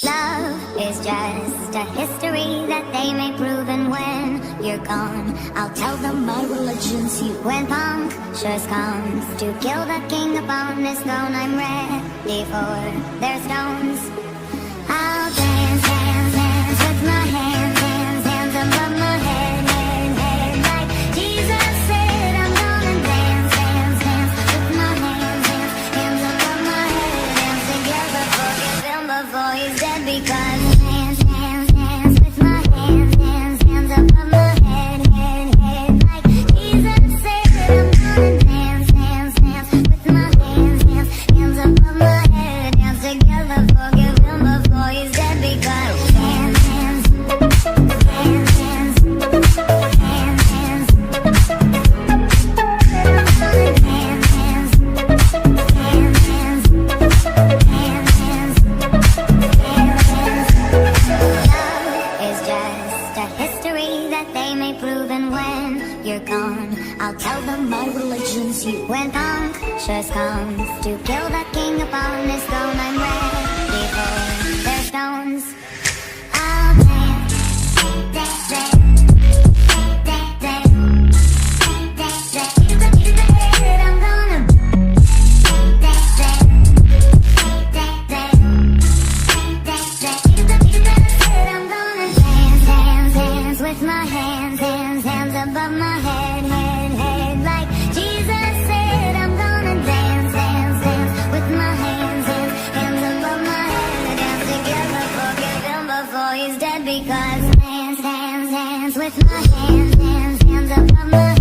Love is just a history that they may prove, and when you're gone, I'll tell them my religion's you. When punctures comes to kill the king upon his throne, I'm ready for their stones. I'll dance, dance, dance with my hands, hands, hands above my head, head, head. Like Jesus said, I'm gonna dance, dance, dance with my hands, hands, hands above my head. Dance together, forgive him before he's dead, because dance, dance, dance with my hands, hands, hands above my head, head, head. Like Jesus said, I'm gonna dance, dance, dance with my hands, hands, hands above my head. Dance together, forgive him before he's dead, because dance, dance, dance, dance, dance, dance. Love is just a history that they may prove, and when you're gone, I'll tell them my religion's you. When punctures comes to kill the king upon his throne, I'm ready for their stones. I'll dance, dance, dance, dance, dance, dance, dance. You said I'm gonna dance, dance, dance, dance, dance. You said I'm gonna dance, dance, dance with my hands, hands, hands above my head, head, head. Like Jesus said, I'm gonna dance, dance, dance with my hands, hands, hands above my head. Dance together, forgive him before he's dead, because dance, dance, dance with my hands, hands, hands above my head.